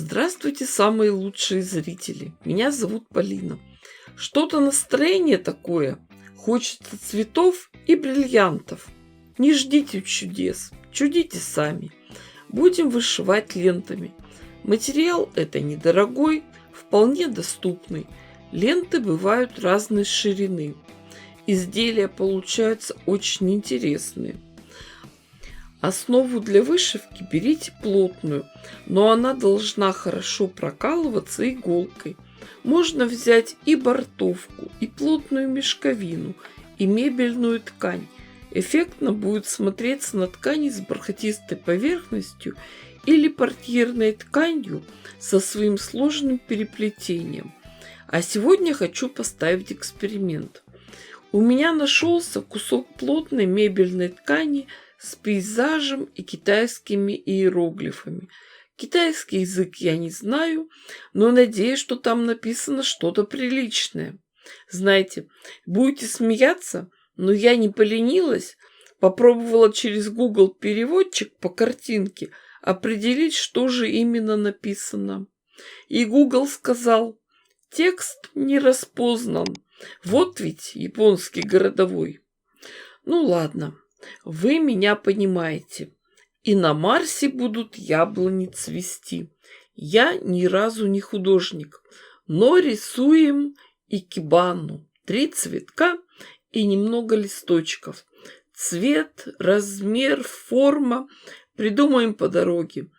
Здравствуйте, самые лучшие зрители. Меня зовут Полина. Что-то настроение такое. Хочется цветов и бриллиантов. Не ждите чудес, чудите сами. Будем вышивать лентами. Материал это недорогой, вполне доступный. Ленты бывают разной ширины. Изделия получаются очень интересные. Основу для вышивки берите плотную, но она должна хорошо прокалываться иголкой. Можно взять и бортовку, и плотную мешковину, и мебельную ткань. Эффектно будет смотреться на ткани с бархатистой поверхностью или портьерной тканью со своим сложным переплетением. А сегодня хочу поставить эксперимент. У меня нашелся кусок плотной мебельной ткани с пейзажем и китайскими иероглифами. Китайский язык я не знаю, но надеюсь, что там написано что-то приличное. Знаете, будете смеяться, но я не поленилась, попробовала через Google переводчик по картинке определить, что же именно написано. И Google сказал: текст не распознан. Вот ведь японский городовой. Ну ладно. Вы меня понимаете. И на Марсе будут яблони цвести. Я ни разу не художник, но рисуем икебану. 3 цветка и немного листочков. Цвет, размер, форма придумаем по дороге.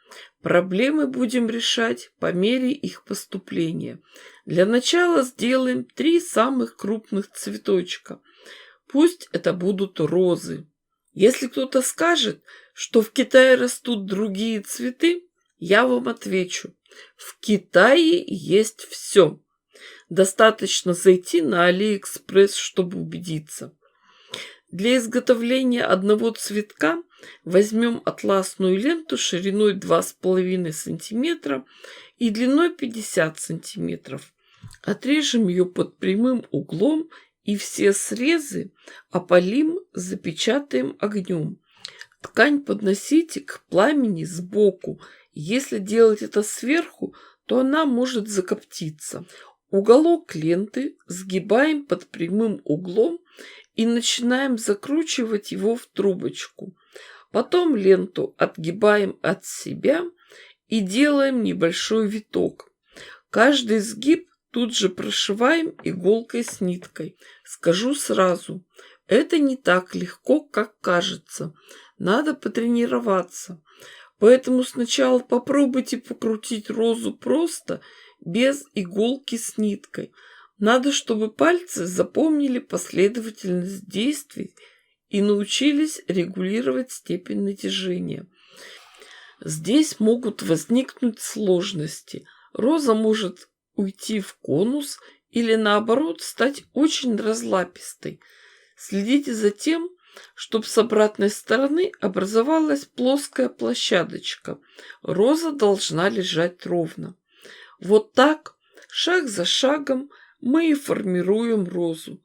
Проблемы будем решать по мере их поступления. Для начала сделаем 3 самых крупных цветочка. Пусть это будут розы. Если кто-то скажет, что в Китае растут другие цветы, я вам отвечу: в Китае есть все. Достаточно зайти на AliExpress, чтобы убедиться. Для изготовления одного цветка возьмем атласную ленту шириной 2,5 см и длиной 50 см. Отрежем ее под прямым углом и все срезы опалим, запечатаем огнем. Ткань подносите к пламени сбоку. Если делать это сверху, то она может закоптиться. Уголок ленты сгибаем под прямым углом и начинаем закручивать его в трубочку. Потом ленту отгибаем от себя и делаем небольшой виток. Каждый сгиб тут же прошиваем иголкой с ниткой. Скажу сразу, это не так легко, как кажется. Надо потренироваться. Поэтому сначала попробуйте покрутить розу просто, без иголки с ниткой. Надо, чтобы пальцы запомнили последовательность действий и научились регулировать степень натяжения. Здесь могут возникнуть сложности. Роза может уйти в конус или наоборот стать очень разлапистой. Следите за тем, чтобы с обратной стороны образовалась плоская площадочка. Роза должна лежать ровно. Вот так, шаг за шагом, мы и формируем розу.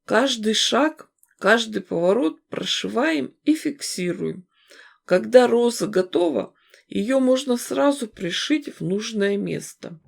Каждый шаг, каждый поворот прошиваем и фиксируем. Когда роза готова, ее можно сразу пришить в нужное место.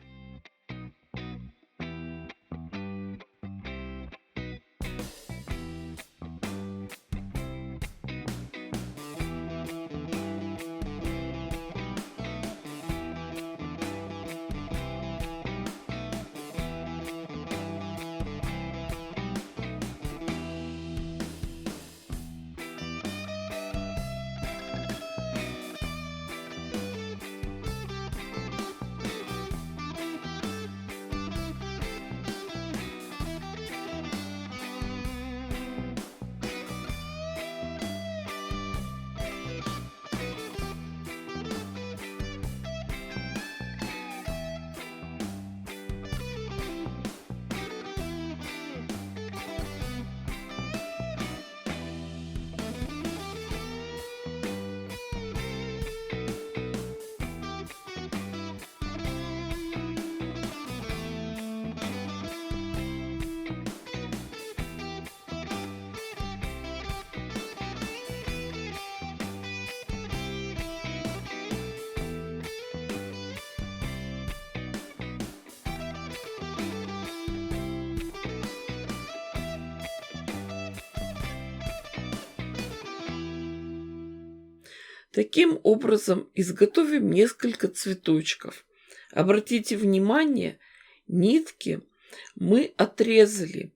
Таким образом, изготовим несколько цветочков. Обратите внимание, нитки мы отрезали,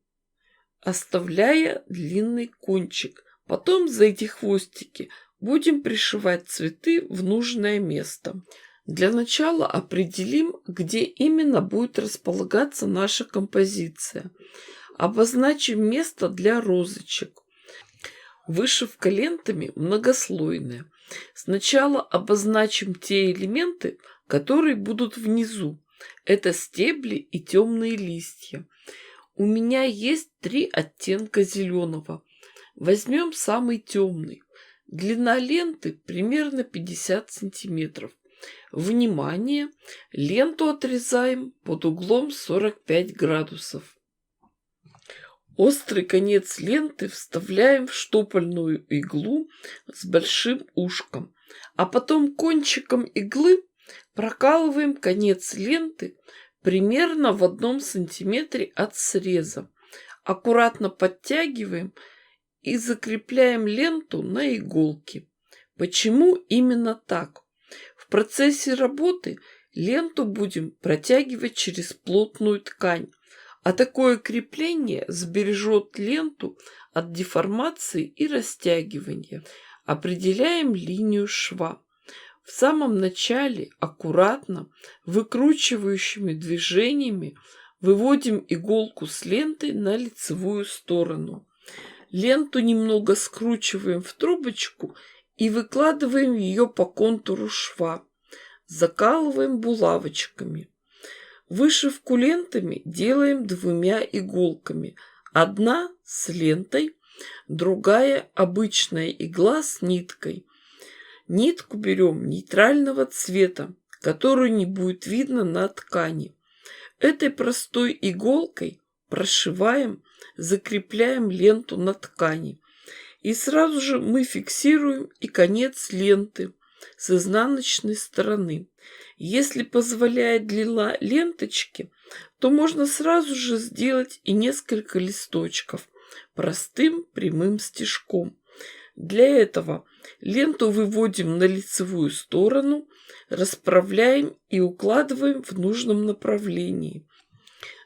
оставляя длинный кончик. Потом за эти хвостики будем пришивать цветы в нужное место. Для начала определим, где именно будет располагаться наша композиция. Обозначим место для розочек. Вышивка лентами многослойная. Сначала обозначим те элементы, которые будут внизу. Это стебли и темные листья. У меня есть 3 оттенка зеленого. Возьмем самый темный. Длина ленты примерно 50 сантиметров. Внимание! Ленту отрезаем под углом 45 градусов. Острый конец ленты вставляем в штопольную иглу с большим ушком, а потом кончиком иглы прокалываем конец ленты примерно в 1 сантиметре от среза. Аккуратно подтягиваем и закрепляем ленту на иголке. Почему именно так? В процессе работы ленту будем протягивать через плотную ткань, а такое крепление сбережет ленту от деформации и растягивания. Определяем линию шва. В самом начале аккуратно, выкручивающими движениями выводим иголку с ленты на лицевую сторону. Ленту немного скручиваем в трубочку и выкладываем ее по контуру шва. Закалываем булавочками. Вышивку лентами делаем 2 иголками. Одна с лентой, другая обычная игла с ниткой. Нитку берем нейтрального цвета, которую не будет видно на ткани. Этой простой иголкой прошиваем, закрепляем ленту на ткани. И сразу же мы фиксируем и конец ленты с изнаночной стороны. Если позволяет длина ленточки, то можно сразу же сделать и несколько листочков простым прямым стежком. Для этого ленту выводим на лицевую сторону, расправляем и укладываем в нужном направлении.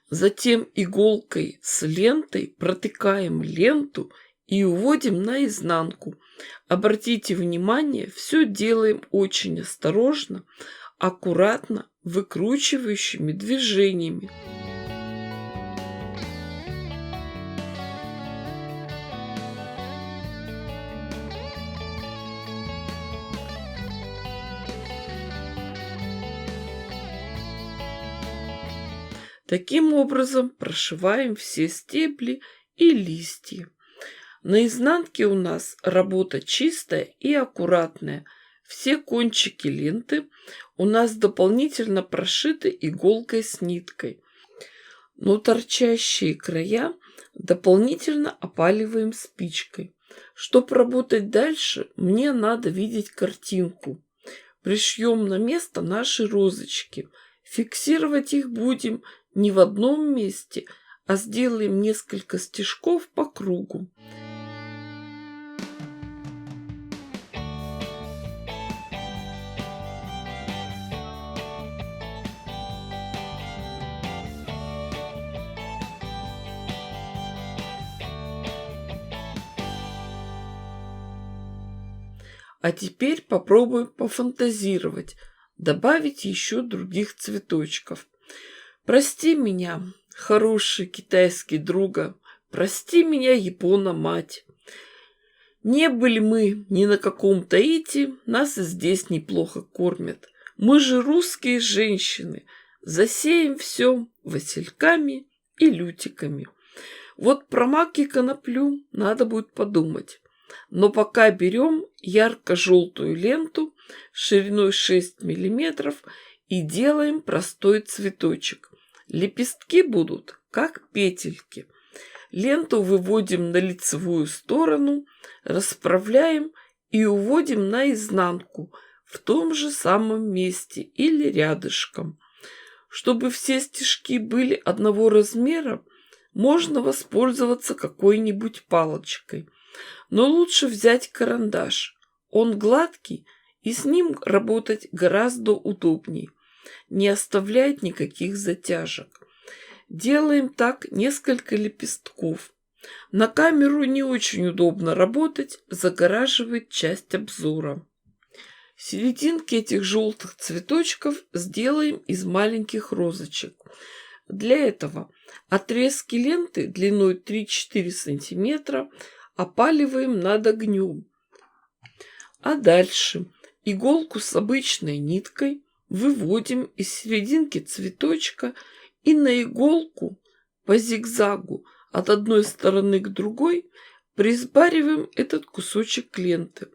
Затем иголкой с лентой протыкаем ленту и уводим наизнанку. Обратите внимание, все делаем очень осторожно, аккуратно, выкручивающими движениями. Таким образом прошиваем все стебли и листья. На изнанке у нас работа чистая и аккуратная. Все кончики ленты у нас дополнительно прошиты иголкой с ниткой, но торчащие края дополнительно опаливаем спичкой. Чтобы работать дальше, мне надо видеть картинку. Пришьем на место наши розочки. Фиксировать их будем не в одном месте, а сделаем несколько стежков по кругу. А теперь попробуем пофантазировать, добавить еще других цветочков. Прости меня, хороший китайский друга, прости меня, Япона-мать. Не были мы ни на каком Таити, нас и здесь неплохо кормят. Мы же русские женщины, засеем все васильками и лютиками. Вот про мак и коноплю надо будет подумать. Но пока берем ярко-желтую ленту шириной 6 мм и делаем простой цветочек. Лепестки будут как петельки. Ленту выводим на лицевую сторону, расправляем и уводим наизнанку в том же самом месте или рядышком. Чтобы все стежки были одного размера, можно воспользоваться какой-нибудь палочкой. Но лучше взять карандаш. Он гладкий и с ним работать гораздо удобней, не оставляет никаких затяжек. Делаем так несколько лепестков. На камеру не очень удобно работать, загораживает часть обзора. Серединки этих желтых цветочков сделаем из маленьких розочек. Для этого отрезки ленты длиной 3-4 см опаливаем над огнем. А дальше иголку с обычной ниткой выводим из серединки цветочка и на иголку по зигзагу от одной стороны к другой присбариваем этот кусочек ленты.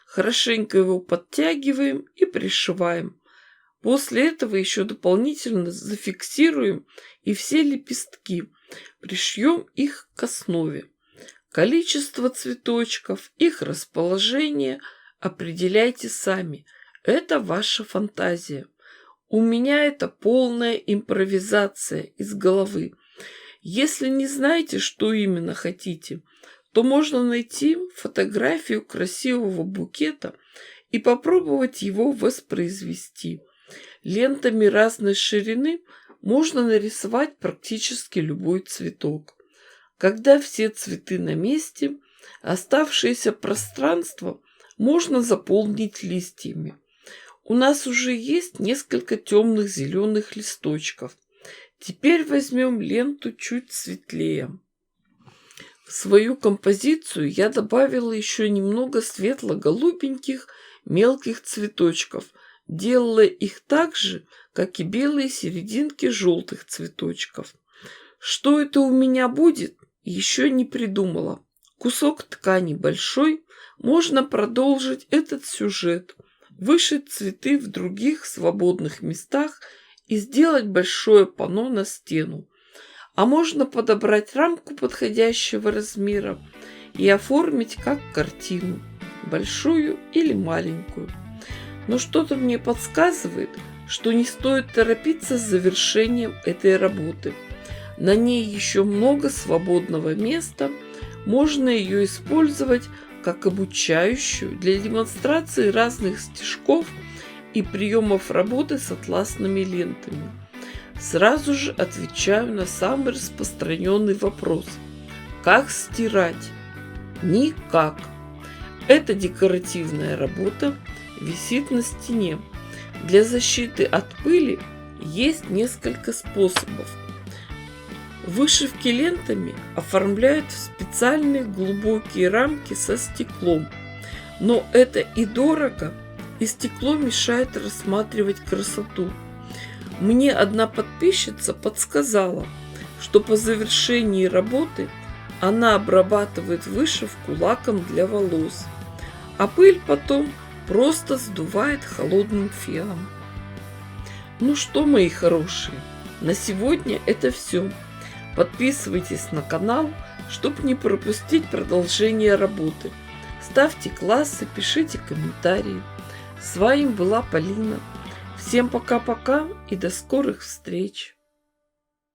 Хорошенько его подтягиваем и пришиваем. После этого еще дополнительно зафиксируем и все лепестки, пришьем их к основе. Количество цветочков, их расположение определяйте сами. Это ваша фантазия. У меня это полная импровизация из головы. Если не знаете, что именно хотите, то можно найти фотографию красивого букета и попробовать его воспроизвести. Лентами разной ширины можно нарисовать практически любой цветок. Когда все цветы на месте, оставшееся пространство можно заполнить листьями. У нас уже есть несколько темных зеленых листочков. Теперь возьмем ленту чуть светлее. В свою композицию я добавила еще немного светло-голубеньких мелких цветочков. Делала их так же, как и белые серединки желтых цветочков. Что это у меня будет, еще не придумала. Кусок ткани большой, можно продолжить этот сюжет, вышить цветы в других свободных местах и сделать большое панно на стену. А можно подобрать рамку подходящего размера и оформить как картину, большую или маленькую. Но что-то мне подсказывает, что не стоит торопиться с завершением этой работы. На ней еще много свободного места, можно ее использовать как обучающую для демонстрации разных стежков и приемов работы с атласными лентами. Сразу же отвечаю на самый распространенный вопрос. Как стирать? Никак. Эта декоративная работа висит на стене. Для защиты от пыли есть несколько способов. Вышивки лентами оформляют в специальные глубокие рамки со стеклом. Но это и дорого, и стекло мешает рассматривать красоту. Мне одна подписчица подсказала, что по завершении работы она обрабатывает вышивку лаком для волос, а пыль потом просто сдувает холодным феном. Ну что, мои хорошие, на сегодня это все. Подписывайтесь на канал, чтобы не пропустить продолжение работы. Ставьте классы, пишите комментарии. С вами была Полина. Всем пока-пока и до скорых встреч!